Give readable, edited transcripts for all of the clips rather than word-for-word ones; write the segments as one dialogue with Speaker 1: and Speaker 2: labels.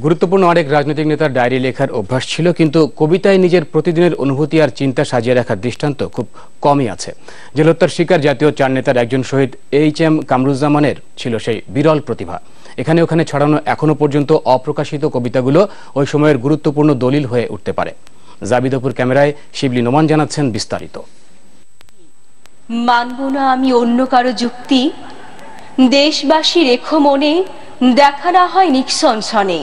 Speaker 1: গুরুত্বপূর্ণ অনেক রাজনৈতিক নেতার ডায়েরি লেখার অভ্যাস ছিল, কিন্তু কবিতায় নিজের প্রতিদিনের অনুভূতি আর চিন্তা সাজিয়ে রাখার দৃষ্টান্ত খুব কমই আছে। জেল হত্যার শিকার জাতীয় 4 নেতার একজন শহীদ এইচ.এম. কামরুজ্জামানের ছিল সেই বিরল প্রতিভা। এখানে ওখানে ছড়ানো এখনো পর্যন্ত অপ্রকাশিত কবিতাগুলো ওই সময়ের গুরুত্বপূর্ণ দলিল হয়ে উঠতে পারে। জাবিদপুর ক্যামেরায় শিবলি নোমান জানাচ্ছেন বিস্তারিত।
Speaker 2: মানব না আমি অন্য কারো যুক্তি, দেশবাসী রেখো মনে, দেখা না হয় নিক্সন সনে।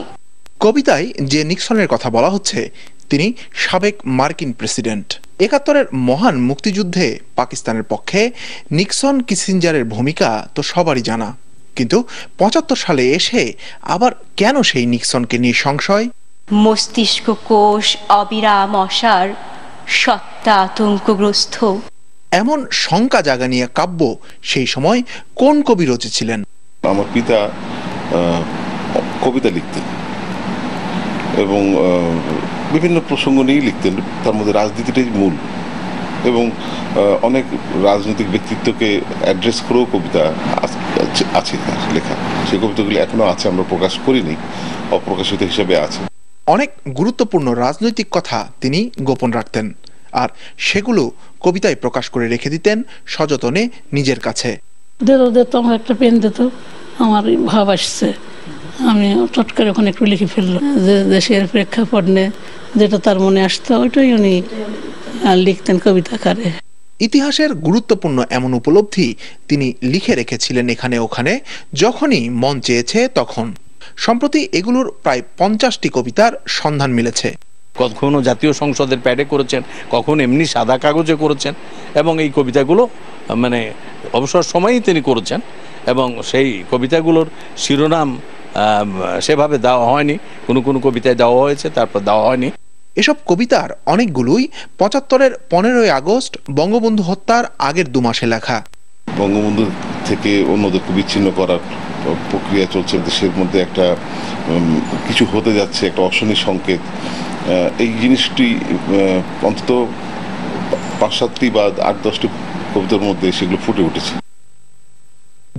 Speaker 3: কবিতায় যে নিক্সনের কথা বলা হচ্ছে তিনি সাবেক মার্কিন প্রেসিডেন্ট। 71-এর মহান মুক্তিযুদ্ধে পাকিস্তানের পক্ষে নিক্সন কিসিঞ্জারের ভূমিকা তো সবারই জানা, কিন্তু 75 সালে এসে আবার কেন সেই নিক্সনকে নিয়ে সংশয়?
Speaker 2: মস্তিষ্ক কোষ অবিরাম অসার, সত্তা আতঙ্কগ্রস্ত।
Speaker 3: এমন শঙ্কা জাগা নিয়ে কাব্য সেই সময় কোন কবি রচেছিলেন?
Speaker 4: আমার পিতা কবিতা লিখতেন এবং বিভিন্ন প্রসঙ্গ নিয়েই লিখতেন, তার মধ্যে রাজনীতিটাই মূল, এবং অনেক রাজনৈতিক ব্যক্তিত্বকে অ্যাড্রেস করেও কবিতা আছে তার লেখা। সেই কবিতাগুলি এখনো আছে, আমরা প্রকাশ করিনি, অপ্রকাশিত হিসেবে আছে।
Speaker 3: অনেক গুরুত্বপূর্ণ রাজনৈতিক কথা তিনি গোপন রাখতেন, আর সেগুলো কবিতায় প্রকাশ করে রেখে দিতেন সযতনে নিজের কাছে।
Speaker 5: আমার একটা পেন দিত, আমার ভাব আসছে, আমি চট করে ওখানে একটু লিখে ফেললাম, যে দেশের প্রেক্ষাপট নিয়ে যেটা তার মনে আসতো ওইটাই উনি লিখতেন কবিতা আকারে।
Speaker 3: ইতিহাসের গুরুত্বপূর্ণ এমন উপলব্ধি তিনি লিখে রেখেছিলেন এখানে ওখানে, যখনই মন চেয়েছে তখন। সম্প্রতি এগুলোর প্রায় 50টি কবিতার সন্ধান মিলেছে।
Speaker 6: কখনো জাতীয় সংসদের প্যাডে করেছেন, কখনো এমনি সাদা কাগজে করেছেন, এবং এই কবিতাগুলো মানে অবসর সময়ই তিনি করেছেন, এবং সেই কবিতাগুলোর শিরোনাম সেভাবে দেওয়া হয়নি, কোনো কোনো কবিতায় দেওয়া হয়েছে, তারপর দেওয়া হয়নি।
Speaker 3: এসব কবিতার অনেকগুলোই 75-এর 15ই আগস্ট বঙ্গবন্ধু হত্যার আগের 2 মাসে লেখা।
Speaker 4: বঙ্গবন্ধু থেকে অন্যদেরকে বিচ্ছিন্ন করার প্রক্রিয়া চলছে, দেশের মধ্যে একটা কিছু হতে যাচ্ছে, একটা অশনি সংকেত। এই জিনিসটি অন্তত 5-7টি বা 8-10টি কবিতার মধ্যে সেগুলো ফুটে উঠেছে।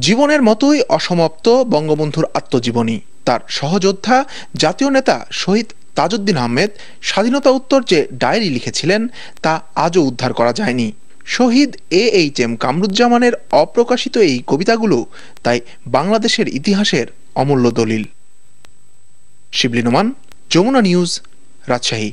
Speaker 3: জীবনের মতোই অসমাপ্ত বঙ্গবন্ধুর আত্মজীবনী। তার সহযোদ্ধা জাতীয় নেতা শহীদ তাজউদ্দিন আহমেদ স্বাধীনতা উত্তর যে ডায়েরি লিখেছিলেন তা আজও উদ্ধার করা যায়নি। শহীদ এইচ.এম. কামরুজ্জামানের অপ্রকাশিত এই কবিতাগুলো তাই বাংলাদেশের ইতিহাসের অমূল্য দলিল। শিবলি নোমান, যমুনা নিউজ, রাজশাহী।